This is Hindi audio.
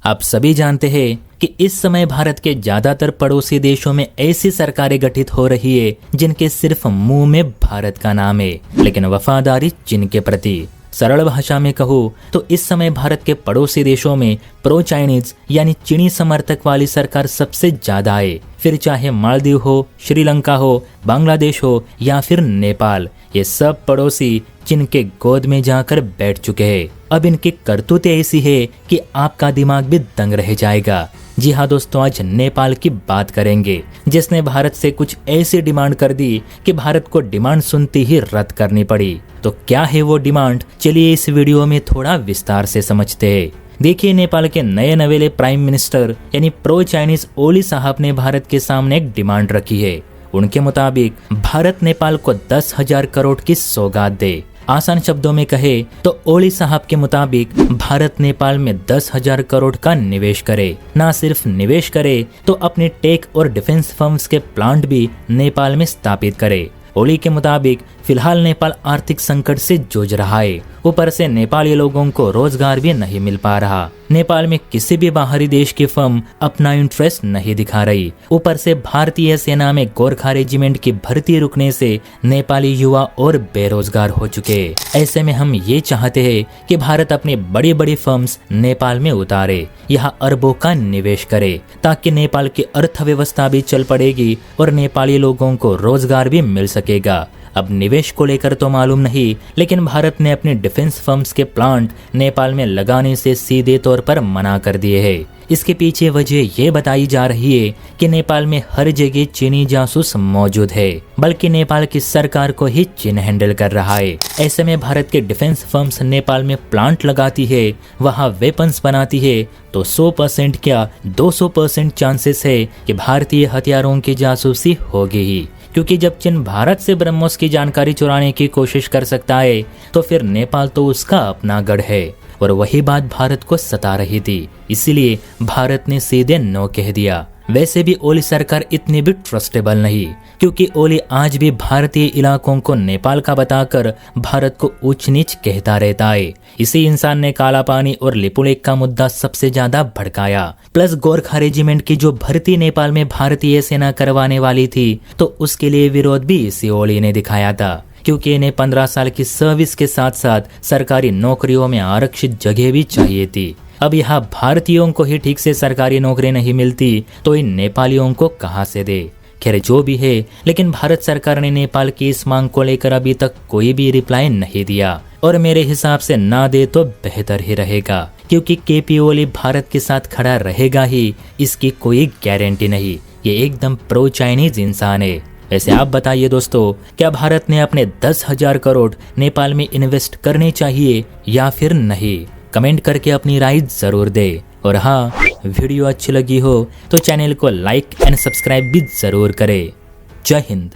आप सभी जानते हैं कि इस समय भारत के ज्यादातर पड़ोसी देशों में ऐसी सरकारें गठित हो रही है जिनके सिर्फ मुंह में भारत का नाम है, लेकिन वफादारी चीन के प्रति। सरल भाषा में कहूँ तो इस समय भारत के पड़ोसी देशों में प्रो चाइनीज यानी चीनी समर्थक वाली सरकार सबसे ज्यादा है। फिर चाहे मालदीव हो, श्रीलंका हो, बांग्लादेश हो या फिर नेपाल, ये सब पड़ोसी चीन के गोद में जाकर बैठ चुके हैं। अब इनकी करतूतें ऐसी है कि आपका दिमाग भी दंग रह जाएगा। जी हाँ दोस्तों, आज नेपाल की बात करेंगे जिसने भारत से कुछ ऐसी डिमांड कर दी कि भारत को डिमांड सुनते ही रद्द करनी पड़ी। तो क्या है वो डिमांड, चलिए इस वीडियो में थोड़ा विस्तार से समझते हैं। देखिए, नेपाल के नए नवेले प्राइम मिनिस्टर यानी प्रो चाइनीज ओली साहब ने भारत के सामने एक डिमांड रखी है। उनके मुताबिक भारत नेपाल को 10,000 करोड़ की सौगात दे। आसान शब्दों में कहे तो ओली साहब के मुताबिक भारत नेपाल में 10,000 करोड़ का निवेश करे। ना सिर्फ निवेश करे तो अपने टेक और डिफेंस फर्म्स के प्लांट भी नेपाल में स्थापित करे। ओली के मुताबिक फिलहाल नेपाल आर्थिक संकट से जूझ रहा है, ऊपर से नेपाली लोगों को रोजगार भी नहीं मिल पा रहा। नेपाल में किसी भी बाहरी देश की फर्म अपना इंटरेस्ट नहीं दिखा रही। ऊपर से भारतीय सेना में गोरखा रेजिमेंट की भर्ती रुकने से नेपाली युवा और बेरोजगार हो चुके। ऐसे में हम ये चाहते हैं कि भारत अपनी बड़ी बड़ी फर्म्स नेपाल में उतारे, यहाँ अरबों का निवेश करे ताकि नेपाल की अर्थव्यवस्था भी चल पड़ेगी और नेपाली लोगों को रोजगार भी मिल सकेगा। अब निवेश को लेकर तो मालूम नहीं, लेकिन भारत ने अपने डिफेंस फर्म्स के प्लांट नेपाल में लगाने से सीधे तौर पर मना कर दिए हैं। इसके पीछे वजह ये बताई जा रही है कि नेपाल में हर जगह चीनी जासूस मौजूद है, बल्कि नेपाल की सरकार को ही चीन हैंडल कर रहा है। ऐसे में भारत के डिफेंस फर्म्स नेपाल में प्लांट लगाती है, वहाँ वेपन्स बनाती है, तो 100% क्या 200% चांसेस है कि भारतीय हथियारों की जासूसी होगी ही। क्योंकि जब चीन भारत से ब्रह्मोस की जानकारी चुराने की कोशिश कर सकता है तो फिर नेपाल तो उसका अपना गढ़ है, और वही बात भारत को सता रही थी। इसीलिए भारत ने सीधे नो कह दिया। वैसे भी ओली सरकार इतनी भी ट्रस्टेबल नहीं, क्योंकि ओली आज भी भारतीय इलाकों को नेपाल का बताकर भारत को ऊंच नीच कहता रहता है। इसी इंसान ने काला पानी और लिपुलेख का मुद्दा सबसे ज्यादा भड़काया। प्लस गोरखा रेजिमेंट की जो भर्ती नेपाल में भारतीय सेना करवाने वाली थी, तो उसके लिए विरोध भी इसी ओली ने दिखाया था, क्योंकि इन्हें 15 साल की सर्विस के साथ साथ सरकारी नौकरियों में आरक्षित जगह भी चाहिए थी। अब यहाँ भारतीयों को ही ठीक से सरकारी नौकरी नहीं मिलती तो इन नेपालियों को कहाँ से दे। खैर जो भी है, लेकिन भारत सरकार ने नेपाल की इस मांग को लेकर अभी तक कोई भी रिप्लाई नहीं दिया, और मेरे हिसाब से ना दे तो बेहतर ही रहेगा, क्योंकि केपी ओली भारत के साथ खड़ा रहेगा ही, इसकी कोई गारंटी नहीं। ये एकदम प्रो चाइनीज इंसान है। वैसे आप बताइए दोस्तों, क्या भारत ने अपने 10,000 करोड़ नेपाल में इन्वेस्ट करने चाहिए या फिर नहीं? कमेंट करके अपनी राय जरूर दे। और हाँ, वीडियो अच्छी लगी हो तो चैनल को लाइक एंड सब्सक्राइब भी जरूर करें। जय हिंद।